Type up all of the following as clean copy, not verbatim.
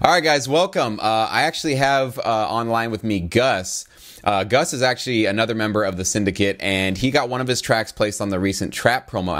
All right, guys, welcome. I actually have online with me Gus. Gus is actually another member of the Syndicate, and he got one of his tracks placed on the recent Trap promo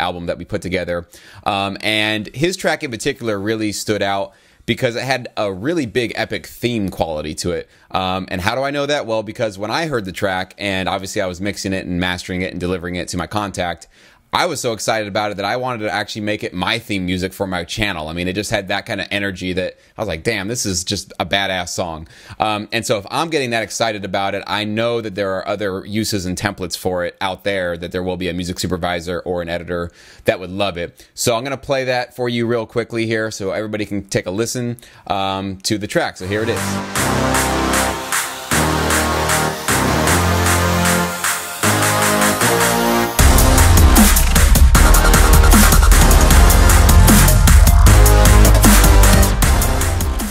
album that we put together. And his track in particular really stood out because it had a really big epic theme quality to it. And how do I know that? Well, because when I heard the track, and obviously I was mixing it and mastering it and delivering it to my contact, I was so excited about it that I wanted to actually make it my theme music for my channel. I mean, it just had that kind of energy that I was like, damn, this is just a badass song. And so if I'm getting that excited about it, I know that there are other uses and templates for it out there, that there will be a music supervisor or an editor that would love it. So I'm going to play that for you real quickly here so everybody can take a listen to the track. So here it is.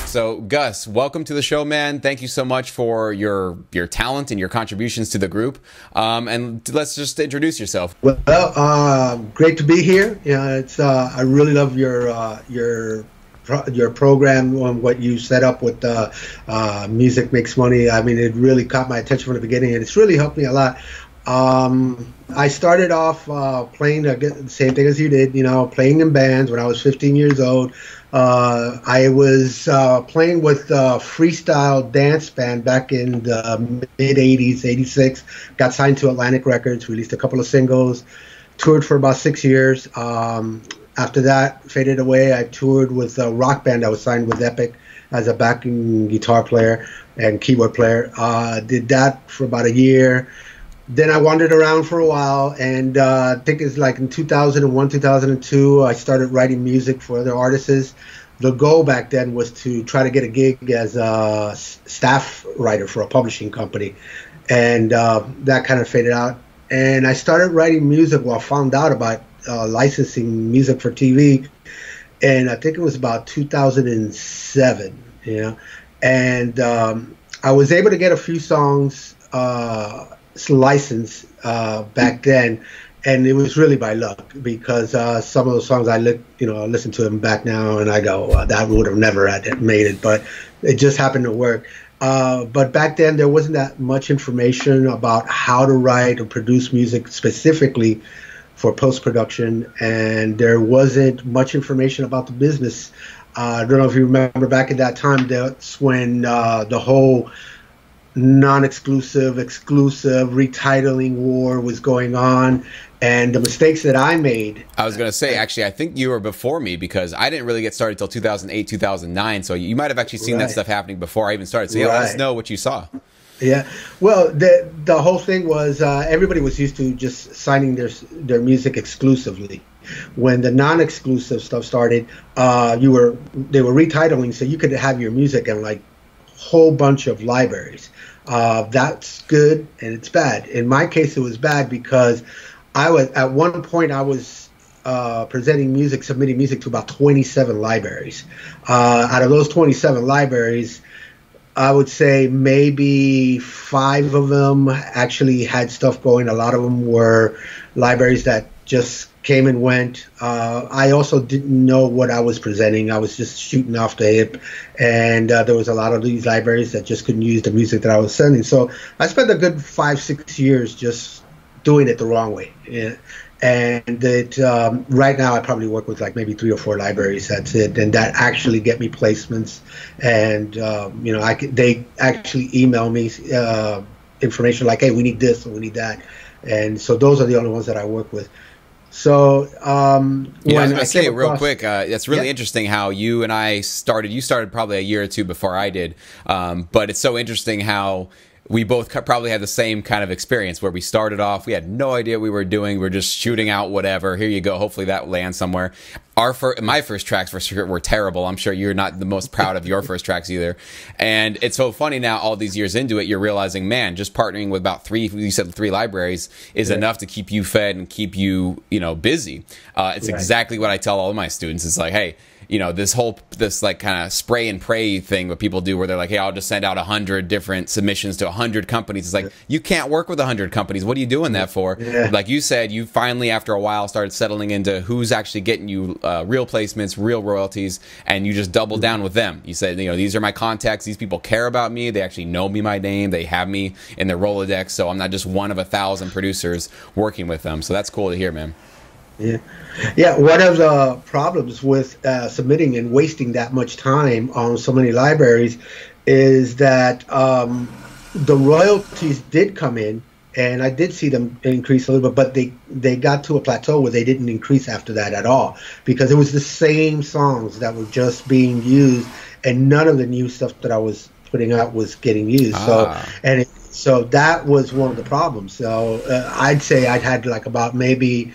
So, Gus, welcome to the show, man. Thank you so much for your talent and your contributions to the group. And let's just introduce yourself. Well, great to be here. Yeah, it's I really love your program on what you set up with Music Makes Money. I mean, it really caught my attention from the beginning, and it's really helped me a lot. I started off playing the same thing as you did, playing in bands when I was 15 years old. I was playing with a freestyle dance band back in the mid-'80s, 86. Got signed to Atlantic Records, released a couple of singles, toured for about 6 years. After that, faded away. I toured with a rock band. I was signed with Epic as a backing guitar player and keyboard player. Did that for about a year. Then I wandered around for a while, and I think it's like in 2001, 2002, I started writing music for other artists. The goal back then was to try to get a gig as a staff writer for a publishing company, and that kind of faded out. And I started writing music I found out about licensing music for TV, and I think it was about 2007, and I was able to get a few songs license back then, and it was really by luck, because some of those songs I listen to them back now and I go, that would have never made it, but it just happened to work. But back then there wasn't that much information about how to write or produce music specifically for post-production, and there wasn't much information about the business. I don't know if you remember back at that time, that's when the whole non-exclusive, exclusive, retitling war was going on, and the mistakes that I made. I was going to say, actually, I think you were before me, because I didn't really get started till 2008, 2009, so you might have actually seen that stuff happening before I even started. So yeah, let us know what you saw. Yeah, well, the whole thing was everybody was used to just signing their music exclusively. When the non-exclusive stuff started, they were retitling, so you could have your music in like whole bunch of libraries. That's good and it's bad. In my case, it was bad because at one point I was submitting music to about 27 libraries. Out of those 27 libraries, I would say maybe 5 of them actually had stuff going. A lot of them were libraries that just came and went. I also didn't know what I was presenting. I was just shooting off the hip, and there was a lot of these libraries that just couldn't use the music that I was sending. So I spent a good 5-6 years just doing it the wrong way. Yeah. And right now I probably work with like maybe 3 or 4 libraries. That's it, and that actually get me placements. And they actually email me information like, hey, we need this or we need that. And so those are the only ones that I work with. So I was going to say real quick, it's really interesting how you and I started. You started probably a year or 2 before I did, but it's so interesting how we both probably had the same kind of experience where we started off, we had no idea what we were doing. We're just shooting out whatever. Here you go. Hopefully that lands somewhere. My first tracks for sure were terrible. I'm sure you're not the most proud of your first tracks either. And it's so funny now, all these years into it, you're realizing, man, just partnering with about 3 libraries is enough to keep you fed and keep you, busy. It's exactly what I tell all of my students. It's like, hey, this like kind of spray and pray thing what people do where they're like, hey, I'll just send out 100 different submissions to 100 companies. It's like, you can't work with 100 companies. What are you doing that for? Yeah. Like you said, you finally, after a while, started settling into who's actually getting you real placements, real royalties, and you just doubled down with them. You said, these are my contacts. These people care about me. They actually know me, my name. They have me in their Rolodex, so I'm not just one of 1,000 producers working with them. So that's cool to hear, man. Yeah. One of the problems with submitting and wasting that much time on so many libraries is that the royalties did come in, and I did see them increase a little bit, but they got to a plateau where they didn't increase after that at all, because it was the same songs that were just being used, and none of the new stuff that I was putting out was getting used. So that was one of the problems. So I'd say I'd had like about maybe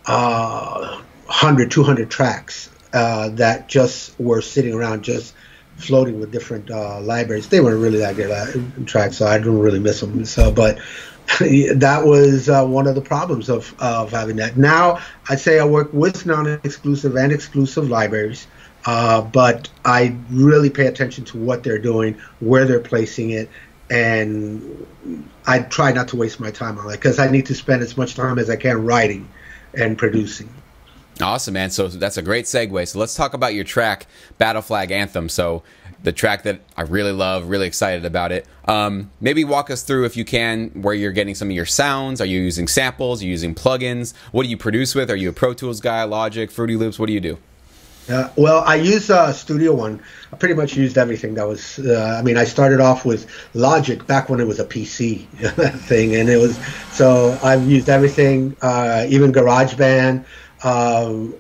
100, 200 tracks that just were sitting around, just floating with different libraries. They weren't really that good tracks, so I don't really miss them. So, but that was one of the problems of having that. Now, I'd say I work with non-exclusive and exclusive libraries, but I really pay attention to what they're doing, where they're placing it, and I try not to waste my time on it, because I need to spend as much time as I can writing and producing. Awesome, man. So that's a great segue. So let's talk about your track, Battle Flag Anthem. So the track that I really love, really excited about it. Maybe walk us through, if you can, where you're getting some of your sounds. Are you using samples? Are you using plugins? What do you produce with? Are you a Pro Tools guy, Logic, Fruity Loops? What do you do? Well, I use Studio One. I pretty much used everything that was. I started off with Logic back when it was a PC thing, and it was. So I've used everything, even GarageBand.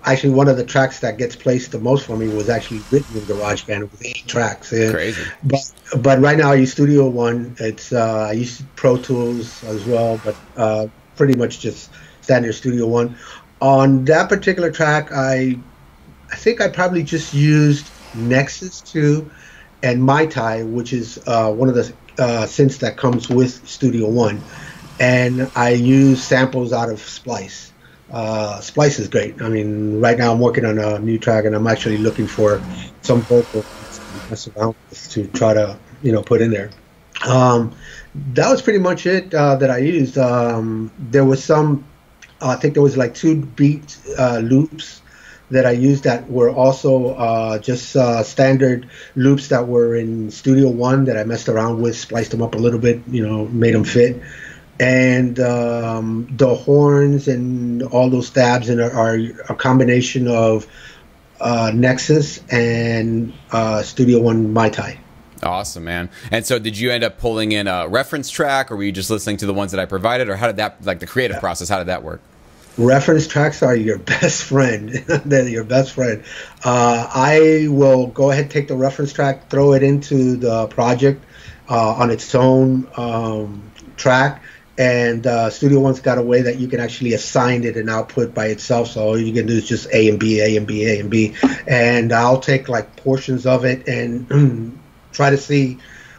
Actually, one of the tracks that gets placed the most for me was actually written in GarageBand. It was 8 tracks. Crazy. But right now I use Studio One. It's I use Pro Tools as well, but pretty much just standard Studio One. On that particular track, I think I probably just used Nexus 2 and Mai Tai, which is one of the synths that comes with Studio One, and I use samples out of Splice. Splice is great. I mean, right now I'm working on a new track, and I'm actually looking for some vocals to mess around with to try to put in there. That was pretty much it that I used. There was some, I think there was like 2 beat loops that I used that were also just standard loops that were in Studio One that I messed around with, spliced them up a little bit, made them fit. And the horns and all those stabs are a combination of Nexus and Studio One Mai Tai. Awesome, man. And so did you end up pulling in a reference track, or were you just listening to the ones that I provided, or how did that, like the creative process, how did that work? Reference tracks are your best friend. They're your best friend. I will go ahead, take the reference track, throw it into the project on its own track, and Studio One's got a way that you can actually assign it an output by itself. So all you can do is just A and B, A and B, A and B, and I'll take like portions of it and try to see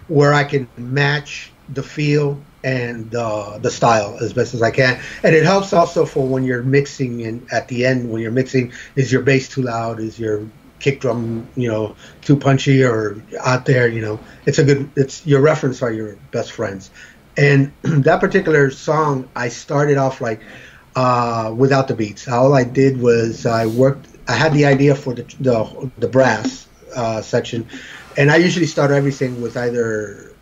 where I can match the feel and the style as best as I can. And it helps also for when you're mixing, and at the end when you're mixing, is your bass too loud, is your kick drum too punchy or out there, it's your reference are your best friends. And that particular song, I started off like without the beats. All I did was I had the idea for the brass section, and I usually start everything with either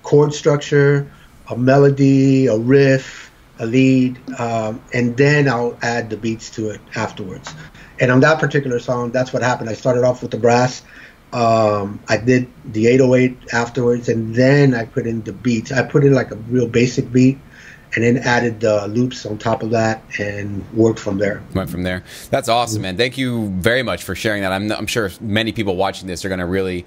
chord structure, a melody, a riff, a lead, and then I'll add the beats to it afterwards. And on that particular song, that's what happened. I started off with the brass. I did the 808 afterwards, and then I put in the beats. I put in like a real basic beat, and then added the loops on top of that and worked from there. Went from there. That's awesome, man. Thank you very much for sharing that. I'm sure many people watching this are going to really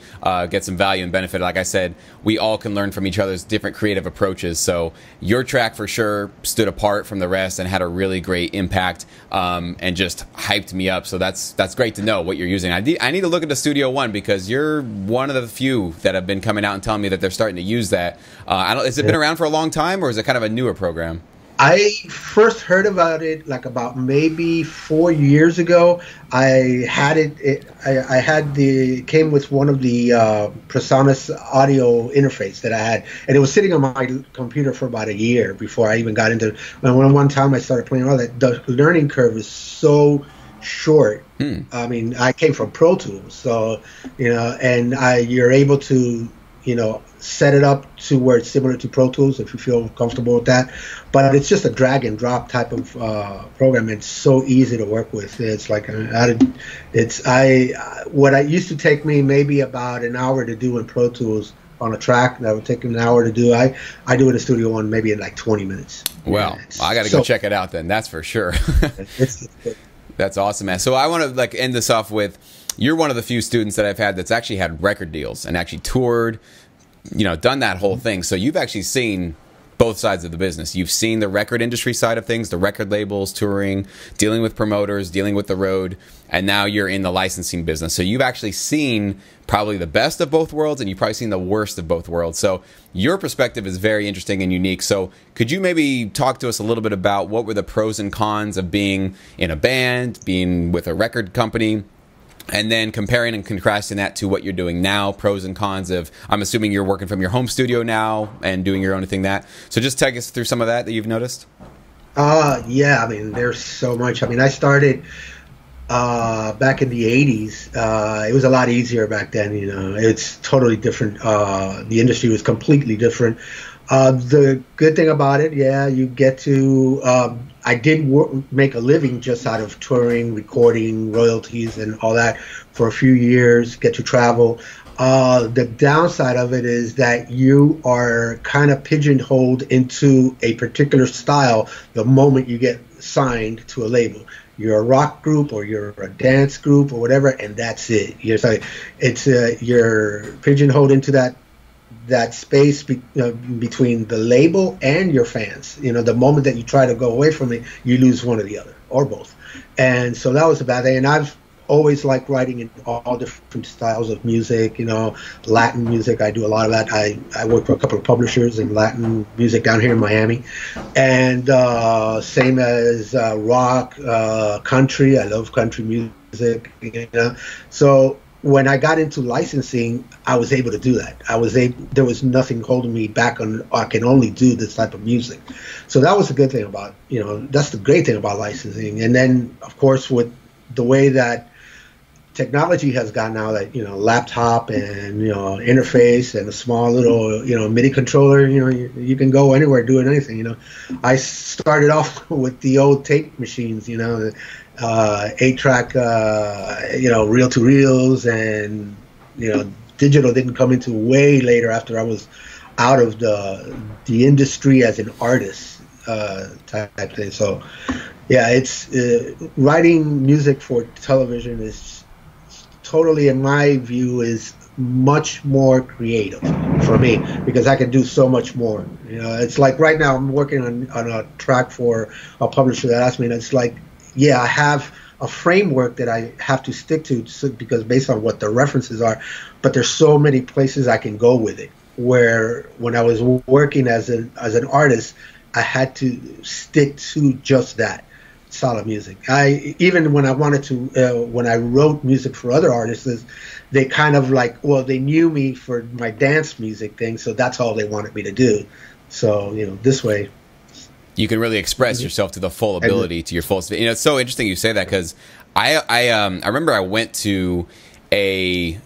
get some value and benefit. Like I said, we all can learn from each other's different creative approaches. So your track for sure stood apart from the rest and had a really great impact and just hyped me up. So that's great to know what you're using. I need to look into Studio One, because you're one of the few that have been coming out and telling me that they're starting to use that. Has it been around for a long time, or is it kind of a newer program? I first heard about it like about maybe 4 years ago. I had I had it came with one of the PreSonus audio interface that I had, and it was sitting on my computer for about a year before I even got into. When one time I started playing all that, the learning curve is so short. I mean, I came from Pro Tools, so and you're able to set it up to where it's similar to Pro Tools if you feel comfortable with that. But it's just a drag and drop type of program. It's so easy to work with. It's like what I used to take me maybe about an hour to do in Pro Tools on a track that would take an hour to do. I do it in Studio One maybe in like 20 minutes. Well, I got to go check it out then. That's for sure. it's That's awesome, man. So I want to end this off with, you're one of the few students that I've had that's actually had record deals and actually toured, done that whole thing. So you've actually seen both sides of the business. You've seen the record industry side of things, the record labels, touring, dealing with promoters, dealing with the road, and now you're in the licensing business. So you've actually seen probably the best of both worlds, and you've probably seen the worst of both worlds. So your perspective is very interesting and unique. So could you maybe talk to us a little bit about what were the pros and cons of being in a band, being with a record company, and then comparing and contrasting that to what you're doing now, pros and cons of, I'm assuming you're working from your home studio now and doing your own thing that. So just take us through some of that you've noticed. Yeah, I mean, there's so much. I mean, I started back in the 80s. It was a lot easier back then, It's totally different. The industry was completely different. The good thing about it, you get to I did make a living just out of touring, recording, royalties, and all that for a few years, get to travel. The downside of it is that you are kind of pigeonholed into a particular style the moment you get signed to a label. You're a rock group or you're a dance group or whatever, and that's it. You're pigeonholed into that space between the label and your fans. The moment that you try to go away from it, you lose one or the other, or both. And so that was a bad thing. And I've always liked writing in all different styles of music, Latin music. I do a lot of that. I work for a couple of publishers in Latin music down here in Miami. And same as rock, country. I love country music, So when I got into licensing, I was able to do that. There was nothing holding me back on, I can only do this type of music. So that was a good thing about, that's the great thing about licensing. And then, of course, with the way that technology has gotten now, that, laptop and, interface and a small little, MIDI controller, you can go anywhere doing anything, I started off with the old tape machines, 8-track, reel-to-reels, and digital didn't come into way later after I was out of the industry as an artist type thing. So, it's writing music for television is totally, in my view, is much more creative for me because I can do so much more. It's like right now I'm working on a track for a publisher that asked me, and it's like, I have a framework that I have to stick to because based on what the references are, but there's so many places I can go with it. Where when I was working as an artist, I had to stick to just that solid music. Even when I wanted to, when I wrote music for other artists, they kind of they knew me for my dance music thing, so that's all they wanted me to do. So this way, you can really express yourself to the full ability, to your full. It's so interesting you say that because I remember I went to I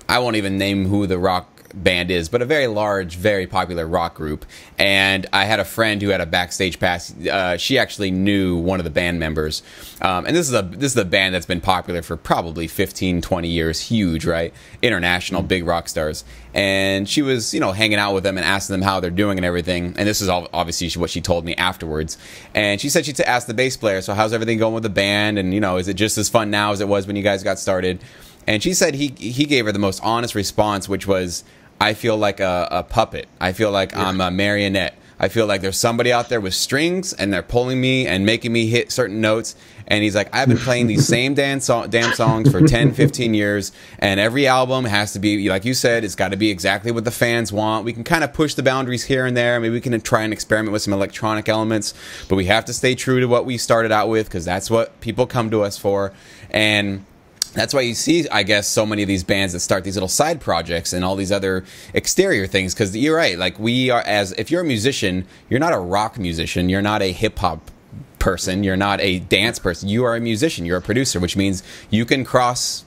won't even name who the rock band is, but a very large, very popular rock group, and I had a friend who had a backstage pass. She actually knew one of the band members, and this is a band that's been popular for probably 15-20 years, huge, right? International, big rock stars. And she was, hanging out with them and asking them how they're doing and everything. And this is obviously what she told me afterwards. And she said she'd asked the bass player, so how's everything going with the band? And, is it just as fun now as it was when you guys got started? And she said he gave her the most honest response, which was, I feel like a puppet. I feel like I'm a marionette. I feel like there's somebody out there with strings and they're pulling me and making me hit certain notes. And he's like, I've been playing these same damn songs for 10, 15 years. And every album has to be, like you said, it's got to be exactly what the fans want. We can kind of push the boundaries here and there. Maybe we can try and experiment with some electronic elements. But we have to stay true to what we started out with, because that's what people come to us for. And that's why you see, I guess, so many of these bands that start these little side projects and all these other exterior things. Because you're right, like we are, if you're a musician, you're not a rock musician, you're not a hip hop person, you're not a dance person, you are a musician, you're a producer, which means you can cross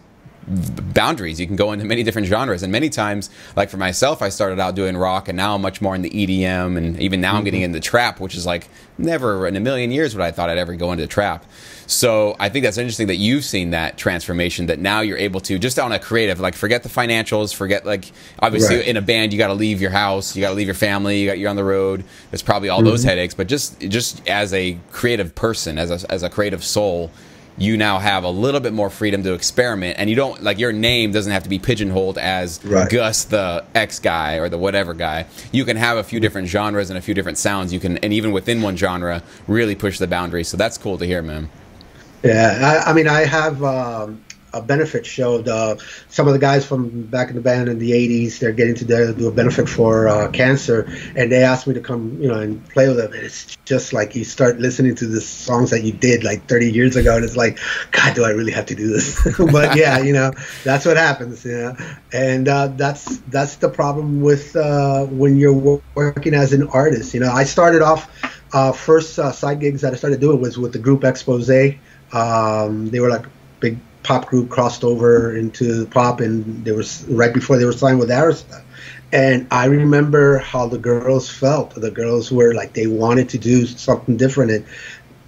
boundaries, you can go into many different genres. And many times, like for myself, I started out doing rock, and now I'm much more in the EDM, and even now I'm getting into trap, which is like never in a million years would I thought I'd ever go into trap. So I think that's interesting that you've seen that transformation, that now you're able to, just on a creative, like forget the financials, forget, like obviously in a band you got to leave your house, you got to leave your family, you're on the road, there's probably all those headaches, but just as a creative person, as a creative soul, you now have a little bit more freedom to experiment, and you don't, like, your name doesn't have to be pigeonholed as Gus the X guy or the whatever guy. You can have a few different genres and a few different sounds. You can, and even within one genre, really push the boundaries. So that's cool to hear, man. Yeah, I mean, I have a benefit show. Some of the guys from back in the band in the 80s, they're getting to do a benefit for cancer, and they asked me to come, and play with them. And it's just like you start listening to the songs that you did like 30 years ago, and it's like, God, do I really have to do this? But yeah, that's what happens, and that's the problem with when you're working as an artist. I started off, first side gigs that I started doing was with the group Expose. They were like big pop group, crossed over into pop, and they was right before they were signed with Arista. And I remember how the girls felt. The girls were like, they wanted to do something different, and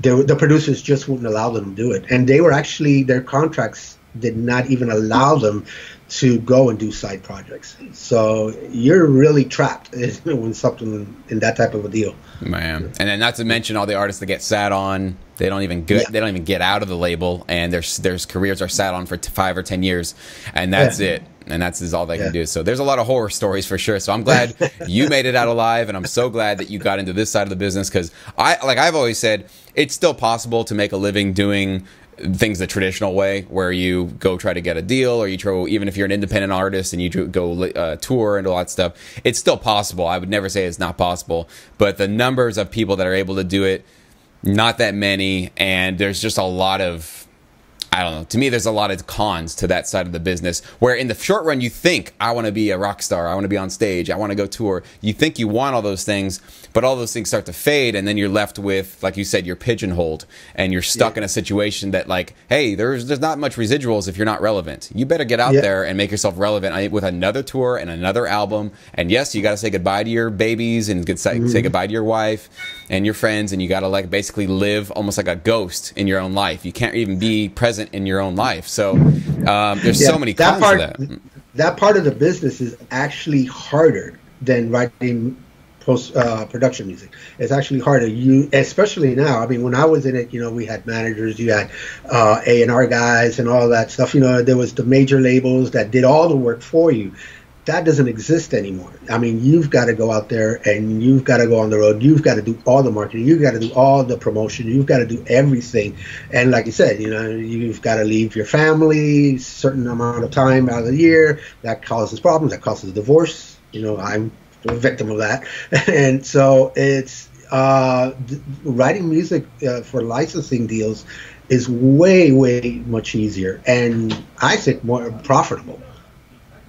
the producers just wouldn't allow them to do it. And they were actually, their contracts did not even allow them to go and do side projects. So you're really trapped when something in that type of a deal. Man, and then not to mention all the artists that get sat on. They don't even get out of the label, and their careers are sat on for 5 or 10 years, and that's it. And that's all they can do. So there's a lot of horror stories for sure. So I'm glad you made it out alive, and I'm so glad that you got into this side of the business, because I've always said, it's still possible to make a living doing things the traditional way, where you go try to get a deal, or you try, even if you're an independent artist and you go tour and all that stuff, it's still possible. I would never say it's not possible, but the numbers of people that are able to do it, not that many, and there's just a lot of, I don't know, to me there's a lot of cons to that side of the business, where in the short run you think, I want to be a rock star, I want to be on stage, I want to go tour, you think you want all those things, but all those things start to fade, and then you're left with, like you said, you're pigeonholed, and you're stuck in a situation that, like, hey, there's not much residuals if you're not relevant. You better get out there and make yourself relevant with another tour and another album. And yes, you got to say goodbye to your babies, and say goodbye to your wife and your friends, and you got to, like, basically live almost like a ghost in your own life. You can't even be present in your own life. So there's so many cons to that. That part of the business is actually harder than writing post-production music. It's actually harder. Especially now. I mean, when I was in it, we had managers, you had A&R guys and all that stuff. There was the major labels that did all the work for you. That doesn't exist anymore. I mean, you've got to go out there, and you've got to go on the road. You've got to do all the marketing. You've got to do all the promotion. You've got to do everything. And like you said, you've got to leave your family a certain amount of time out of the year. That causes problems. That causes divorce. I'm a victim of that. And so it's writing music for licensing deals is way, way much easier, and I think more profitable.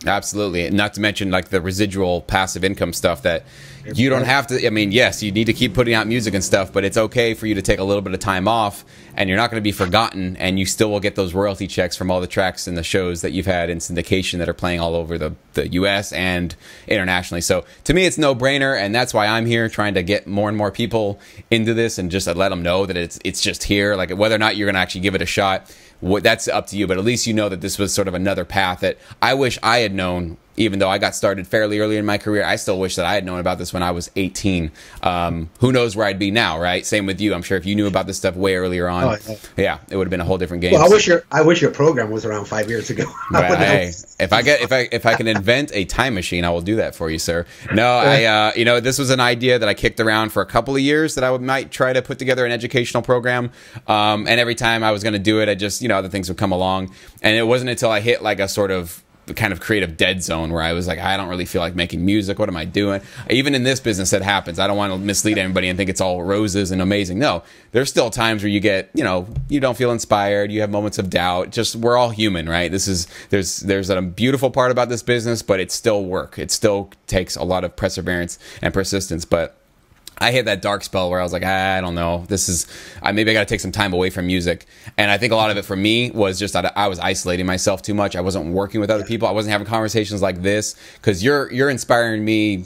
Absolutely. And not to mention, like, the residual passive income stuff that you don't have to, I mean, yes, you need to keep putting out music and stuff, but it's okay for you to take a little bit of time off, and you're not going to be forgotten, and you still will get those royalty checks from all the tracks and the shows that you've had in syndication that are playing all over the US and internationally. So to me, it's no brainer, and that's why I'm here, trying to get more and more people into this, and just let them know that it's just here. Like, whether or not you're going to actually give it a shot, that's up to you, but at least you know that this was sort of another path that I wish I had known even though I got started fairly early in my career, I still wish that I had known about this when I was 18. Who knows where I'd be now, right? Same with you. I'm sure if you knew about this stuff way earlier on, yeah, it would have been a whole different game. Well, I wish your program was around 5 years ago. Hey, if I can invent a time machine, I will do that for you, sir. No, you know, this was an idea that I kicked around for a couple of years that I might try to put together an educational program. And every time I was going to do it, I just, you know, other things would come along. And it wasn't until I hit like a sort of kind of creative dead zone where I was like, I don't really feel like making music. What am I doing? Even in this business, that happens. I don't want to mislead anybody and think it's all roses and amazing. No, there's still times where you get, you know, you don't feel inspired. You have moments of doubt. Just, we're all human, right? There's a beautiful part about this business, but it's still work. It still takes a lot of perseverance and persistence. But I hit that dark spell where I was like, I don't know. Maybe I got to take some time away from music. And I think a lot of it for me was just that I was isolating myself too much. I wasn't working with other people. I wasn't having conversations like this, because you're inspiring me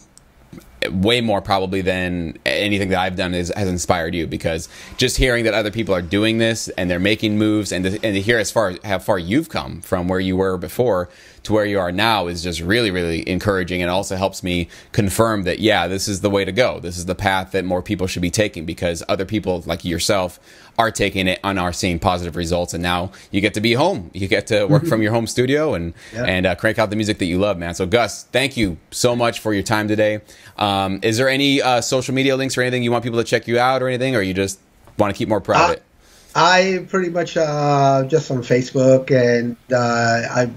way more probably than anything that I've done has inspired you, because just hearing that other people are doing this and they're making moves, and to hear how far you've come from where you were before to where you are now is just really, really encouraging, and also helps me confirm that, yeah, this is the way to go. This is the path that more people should be taking, because other people like yourself are taking it and are seeing positive results, and now you get to be home. You get to work from your home studio and crank out the music that you love, man. So Gus, thank you so much for your time today. Is there any social media links or anything you want people to check you out or anything, or you just want to keep more private? I pretty much just on Facebook, and I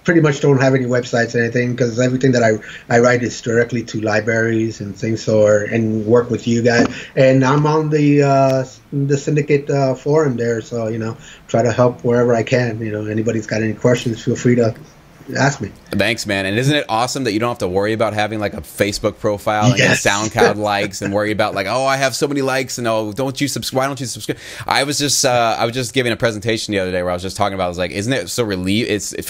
pretty much don't have any websites or anything, because everything that I write is directly to libraries and things, and work with you guys. And I'm on the syndicate forum there, so, you know, try to help wherever I can. You know, anybody's got any questions, feel free to ask me. Thanks, man. And isn't it awesome that you don't have to worry about having like a Facebook profile and SoundCloud likes, and worry about like, oh, I have so many likes, and oh, don't you subscribe? Why don't you subscribe? I was just giving a presentation the other day where I was just talking about, I was like, isn't it so for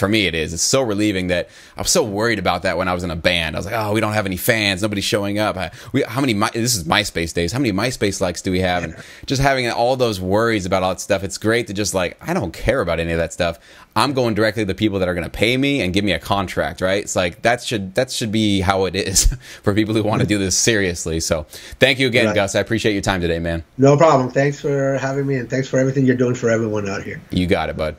me it is. It's so relieving that I was so worried about that when I was in a band. I was like, oh, we don't have any fans, nobody's showing up. This is MySpace days. How many MySpace likes do we have? And just having all those worries about all that stuff, it's great to just like, I don't care about any of that stuff. I'm going directly to the people that are going to pay me and give me a contract, right? It's like that should be how it is for people who want to do this seriously. So thank you again, Gus. I appreciate your time today, man. No problem. Thanks for having me, and thanks for everything you're doing for everyone out here. You got it, bud.